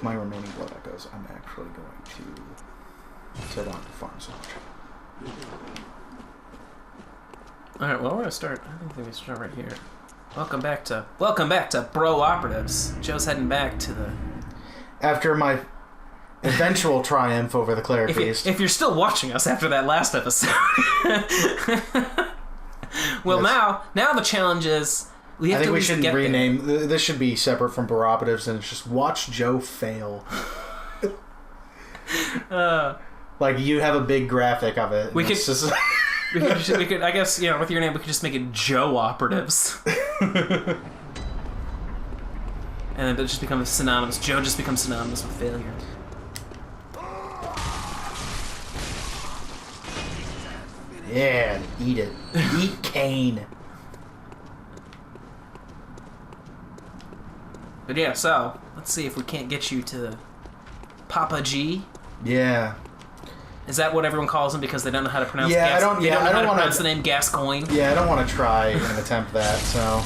my remaining blood echoes, I'm actually going to set on to farm so much. Alright, well, we're gonna start. I think we should start right here. Welcome back to Bro-Operatives. Joe's heading back to the... After my eventual triumph over the cleric beast. If you're still watching us after that last episode. Well, yes. now the challenge is... I think we should rename... This should be separate from Bro-Operatives, and it's just watch Joe fail. Like, you have a big graphic of it. We could... We could, I guess, you know, with your name, we could just make it Joe-Operatives. And then it just becomes synonymous. Joe just becomes synonymous with failure. Yeah, eat it. Eat Cain. But yeah, so, let's see if we can't get you to Papa G. Yeah. Is that what everyone calls him because they don't know how to pronounce I don't know how to pronounce the name Gascoigne? Yeah, I don't want to try and attempt that, so...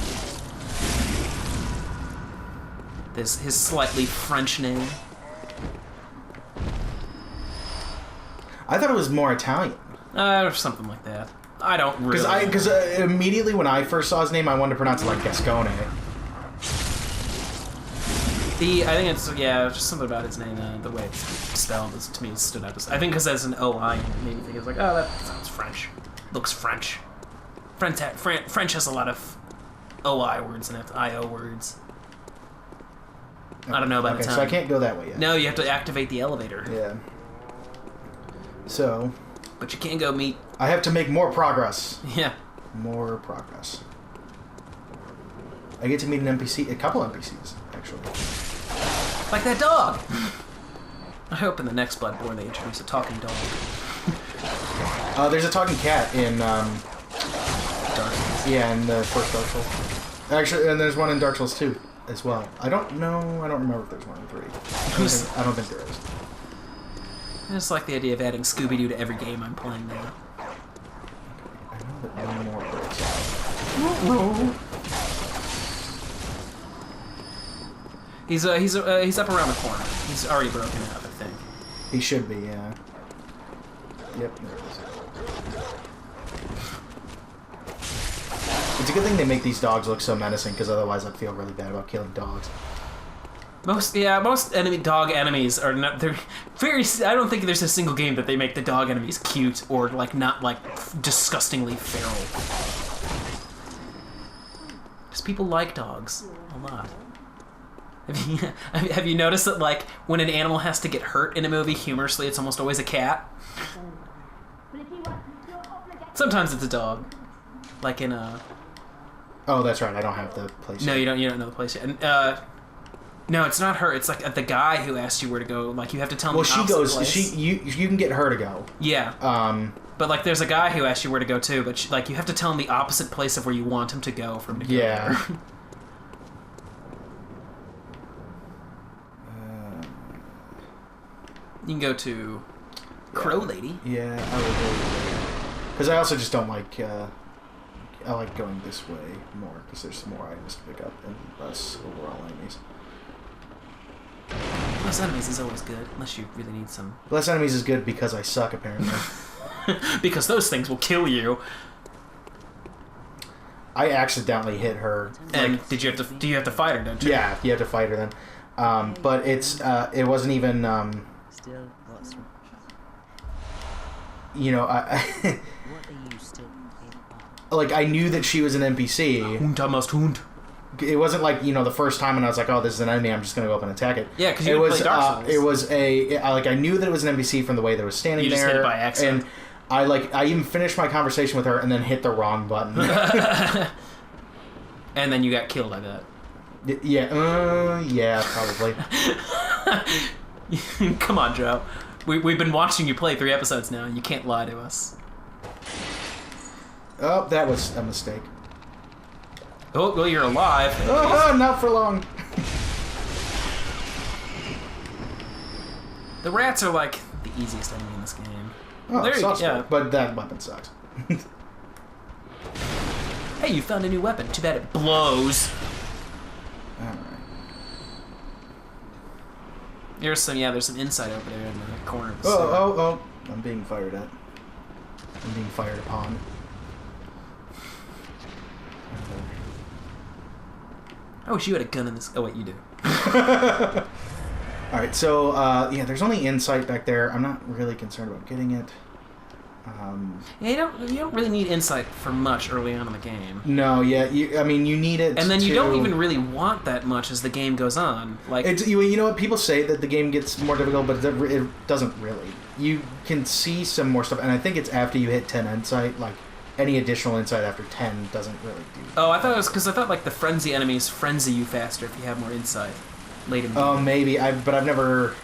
His slightly French name. I thought it was more Italian. Or something like that. I don't really... Because immediately when I first saw his name, I wanted to pronounce it like Gascone. I think it's, yeah, just something about his name, the way it's spelled, to me, stood out. I think because there's an O-I, it made me think it's like, oh, that sounds French. Looks French. French has a lot of O-I words in it, I-O words. I don't know about Italian. So I can't go that way yet. No, you have to activate the elevator. Yeah. So... But you can't go meet... I have to make more progress. Yeah. More progress. I get to meet an NPC, a couple NPCs, actually. Like that dog! I hope in the next Bloodborne they introduce a talking dog. There's a talking cat in, Dark Souls. Yeah, in the first Dark Souls. Actually, and there's one in Dark Souls 2 as well. I don't remember if there's one in 3. I don't think there is. I just like the idea of adding Scooby-Doo to every game I'm playing now. I know that one more breaks out. He's up around the corner. He's already broken out, I think. He should be, yeah. Yep, there it is. It's a good thing they make these dogs look so menacing, because otherwise I'd feel really bad about killing dogs. Most dog enemies are not. They're very. I don't think there's a single game that they make the dog enemies cute or like not like disgustingly feral. Because people like dogs a lot. Have you noticed that, like, when an animal has to get hurt in a movie, humorously, it's almost always a cat? Sometimes it's a dog. Like in a... Oh, that's right. I don't have the place No, yet. you don't know the place yet. And, no, it's not her. It's, like, the guy who asked you where to go. Like, you have to tell him the opposite place. You can get her to go. Yeah. But, like, there's a guy who asked you where to go, too. But, like, you have to tell him the opposite place of where you want him to go for him to go there. You can go to Crow Lady. Yeah, I would go. Because I also just don't like. I like going this way more because there's some more items to pick up and less overall enemies. Less enemies is always good, unless you really need some. Less enemies is good because I suck, apparently. Because those things will kill you. I accidentally hit her. And like, do you have to fight her? Don't you? Yeah, you have to fight her then. But it wasn't even. Still lots. You know, What are you still like I knew that she was an NPC. Hund. It wasn't like, you know, the first time when I was like, oh, this is an enemy, I'm just gonna go up and attack it. Yeah, because you played Dark Souls. It was I knew that it was an NPC from the way that it was standing there. You just hit it by accident. And I even finished my conversation with her and then hit the wrong button. And then you got killed, I bet. Yeah, probably. Come on, Joe. We've been watching you play 3 episodes now, and you can't lie to us. Oh, that was a mistake. Oh, well, you're alive. Oh, not for long. The rats are like the easiest enemy in this game. Oh, there you go. Yeah. But that weapon sucks. Hey, you found a new weapon. Too bad it blows. Alright. There's some insight over there in the corner of the Oh! I'm being fired at. I'm being fired upon. I wish you had a gun in this. Oh wait, you do. Alright, so, yeah, there's only insight back there. I'm not really concerned about getting it. Yeah, you don't really need insight for much early on in the game. No, yeah, I mean, you need it. And then you don't even really want that much as the game goes on. Like, you know what? People say that the game gets more difficult, but it doesn't really. You can see some more stuff, and I think it's after you hit 10 insight. Like, any additional insight after 10 doesn't really do. Oh, I thought it was because I thought like the frenzy enemies frenzy you faster if you have more insight late in the game. Oh, maybe. But I've never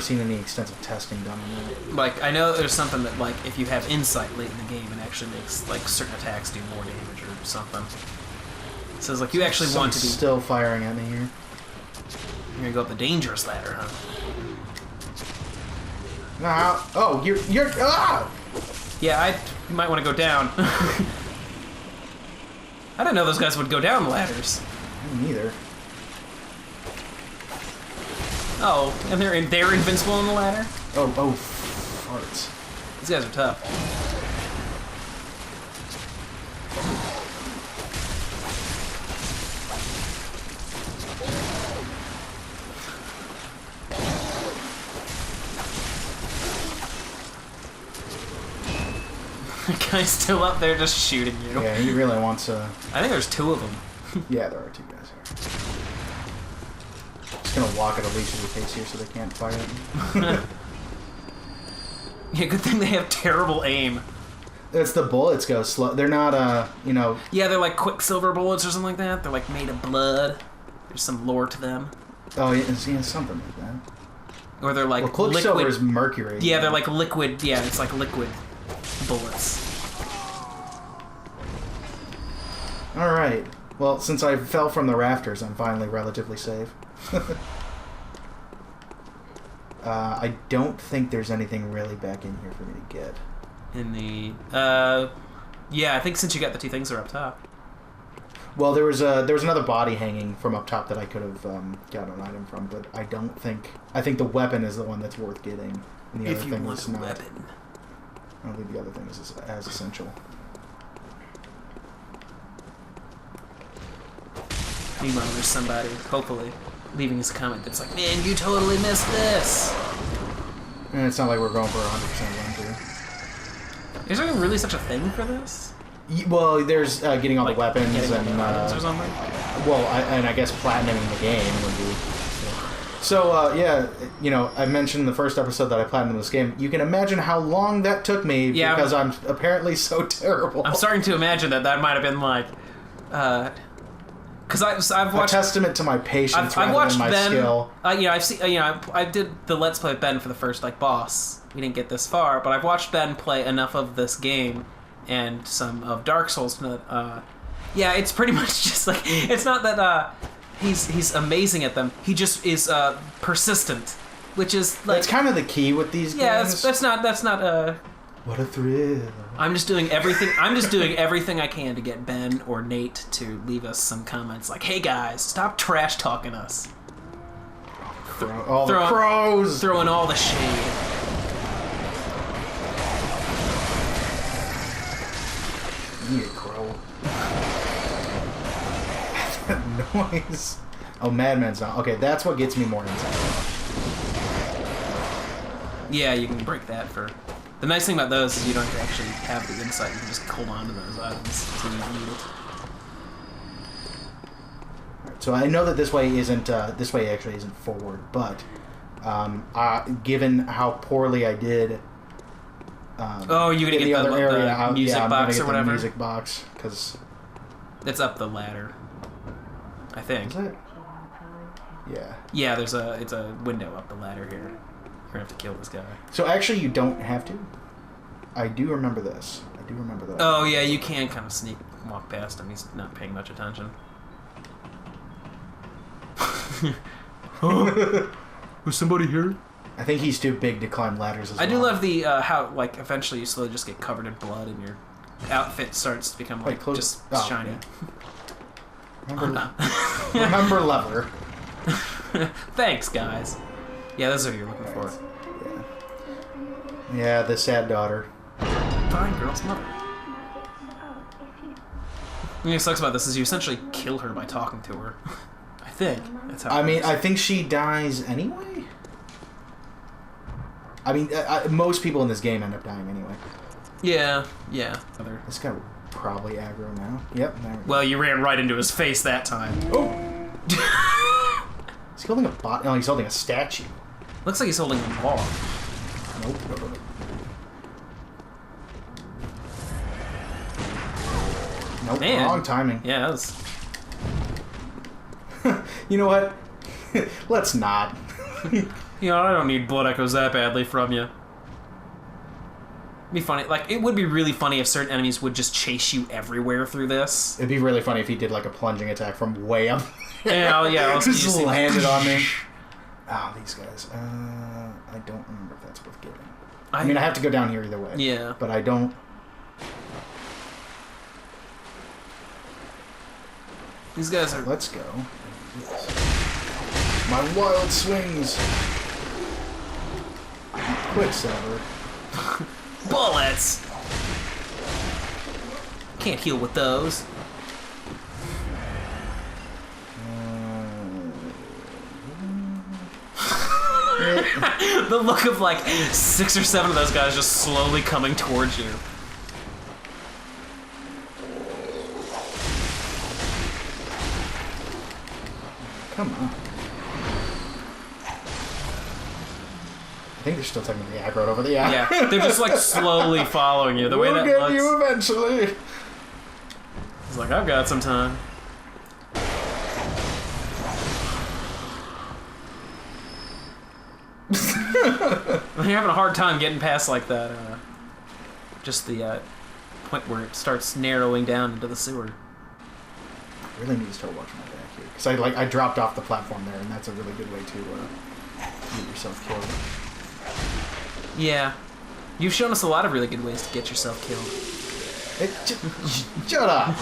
seen any extensive testing done on that. Like, I know there's something that, like, if you have insight late in the game, it actually makes, like, certain attacks do more damage or something. So it's like, you actually want to be... still firing at me here. You're gonna go up the dangerous ladder, huh? Oh, you're... Ah! Yeah, you might want to go down. I didn't know those guys would go down ladders. Me neither. Oh, and they're invincible on the ladder? Oh, farts. These guys are tough. The guy's still up there just shooting you. Yeah, he really wants to... I think there's two of them. Yeah, there are two guys here. Just gonna walk at Alicia's pace here so they can't fire at me. Yeah, good thing they have terrible aim. It's the bullets go slow. They're not, you know... Yeah, they're like Quicksilver bullets or something like that. They're like made of blood. There's some lore to them. Oh, yeah, something like that. Or they're like Quicksilver liquid... is mercury. Yeah, they're like liquid... Yeah, it's like liquid bullets. Alright. Well, since I fell from the rafters, I'm finally relatively safe. I don't think there's anything really back in here for me to get. In the... yeah, I think since you got the two things that are up top. Well, there was another body hanging from up top that I could have got an item from, but I don't think... I think the weapon is the one that's worth getting. And the If other you thing want is a not. weapon. I don't think the other thing is as essential. Meanwhile, there's somebody, hopefully, leaving us a comment that's like, man, you totally missed this! And it's not like we're going for 100% run through. Is there really such a thing for this? Well, there's getting all Like, the weapons getting all and... the items or something? Well, and I guess platinuming the game would be... So, yeah, you know, I mentioned in the first episode that I platinumed this game. You can imagine how long that took me because I'm apparently so terrible. I'm starting to imagine that might have been like... Because I've watched... A testament to my patience I've watched than my Ben, skill. you know, I've seen, you know, I did the Let's Play with Ben for the first, like, boss. We didn't get this far, but I've watched Ben play enough of this game and some of Dark Souls to know that, yeah, it's pretty much just like... It's not that, he's amazing at them. He just is, persistent, which is, like... That's kind of the key with these games. Yeah, that's not, What a thrill. I'm just doing everything I can to get Ben or Nate to leave us some comments like, hey guys, stop trash talking us. All the crows! Throwing all the shade. You need a crow. That noise. Oh, Madman's not. Okay, that's what gets me more inside. Yeah, you can break that for... The nice thing about those is you don't have to actually have the insight. You can just hold on to those items until you need it. So I know that this way actually isn't forward, but given how poorly I did, oh, you're gonna in get the other area, the music I'm box gonna get or whatever. The music box, because it's up the ladder, I think. Is it? Yeah. Yeah, it's a window up the ladder here. You're gonna have to kill this guy. So actually, you don't have to. I do remember this. I do remember that. Oh yeah, you can kind of walk past him. He's not paying much attention. Was somebody here? I think he's too big to climb ladders as well. I do love the how like eventually you slowly just get covered in blood and your outfit starts to become like just shiny. Yeah. Remember lever. Thanks, guys. Yeah, those are who you're looking for. Yeah, the sad daughter. Fine, girl's mother. The thing that sucks about this is you essentially kill her by talking to her. I think that's how. I mean, I think she dies anyway. I mean, most people in this game end up dying anyway. Yeah. This guy would probably aggro now. Yep. There we go. Well, you ran right into his face that time. Oh! Is he holding a bot? No, he's holding a statue. Looks like he's holding a log. Nope. Nope. Man. Wrong timing. Yeah, that was... You know what? Let's not. You know, I don't need blood echoes that badly from you. It'd be funny. Like, it would be really funny if certain enemies would just chase you everywhere through this. It'd be really funny if he did like a plunging attack from way up. Yeah. Just landed on me. Oh, these guys. I don't remember if that's worth getting. I mean, I have to go down here either way. Yeah. But I don't... These guys are... Let's go. My wild swings. Quicksilver. Bullets! Can't heal with those. The look of like 6 or 7 of those guys just slowly coming towards you. Come on. I think they're still technically aggroed over the Yeah, they're just like slowly following you. The way we'll that get looks. you eventually. It's like, I've got some time. You're having a hard time getting past like that. Just the point where it starts narrowing down into the sewer. I really need to start watching my back here because I dropped off the platform there, and that's a really good way to get yourself killed. Yeah, you've shown us a lot of really good ways to get yourself killed. Shut up!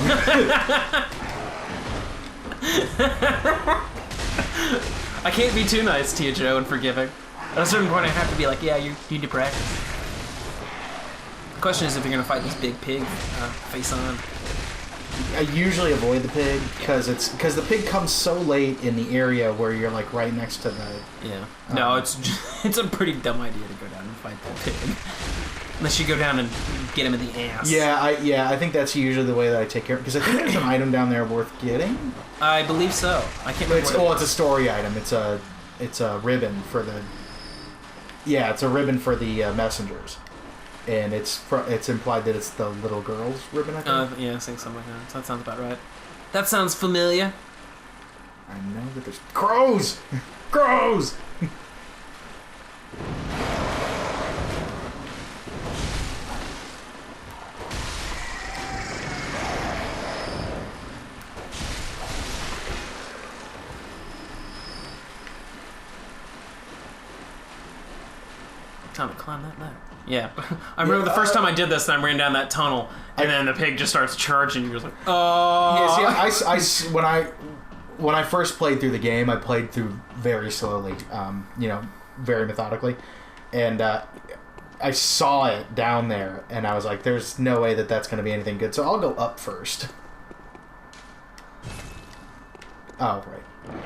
I can't be too nice to you, Joe, and forgiving. At a certain point, I have to be like, yeah, you need to practice. The question is if you're gonna fight this big pig face on. I usually avoid the pig because the pig comes so late in the area where you're like right next to the. Yeah. No, it's a pretty dumb idea to go down and fight that pig. Unless you go down and get him in the ass. Yeah, I think that's usually the way that I take care of it because I think there's an item down there worth getting. I believe so. I can't remember. It's a story item. It's a ribbon for the. Yeah, it's a ribbon for the messengers, and it's implied that it's the little girl's ribbon. I think. Yeah, I think something like that. That sounds about right. That sounds familiar. I know that there's crows. Crows. Time to climb that ladder. Yeah. I remember the first time I did this, and I ran down that tunnel, and then the pig just starts charging, and you're just like, oh. Yeah, see, when I first played through the game, I played through very slowly, very methodically, and I saw it down there, and I was like, there's no way that that's going to be anything good, so I'll go up first. Oh, right.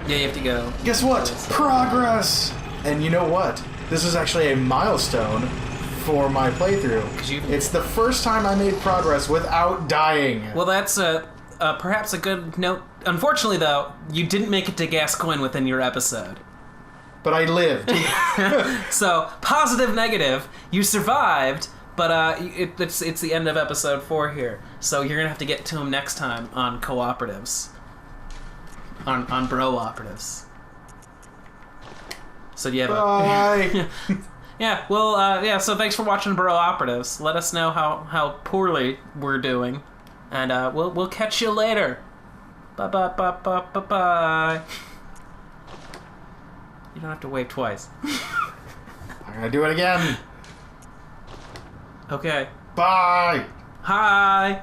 Yeah, you have to go. Guess what? Progress! And you know what? This is actually a milestone for my playthrough. It's the first time I made progress without dying. Well, that's perhaps a good note. Unfortunately, though, you didn't make it to Gascoigne within your episode. But I lived. So, positive, negative. You survived, but it's the end of episode 4 here. So you're gonna have to get to him next time on Co-Operatives. On Bro-Operatives. So do you have Bye. Yeah, well, so thanks for watching Bro-Operatives. Let us know how poorly we're doing. And we'll catch you later. Bye. You don't have to wave twice. I'm gonna do it again. Okay. Bye. Hi.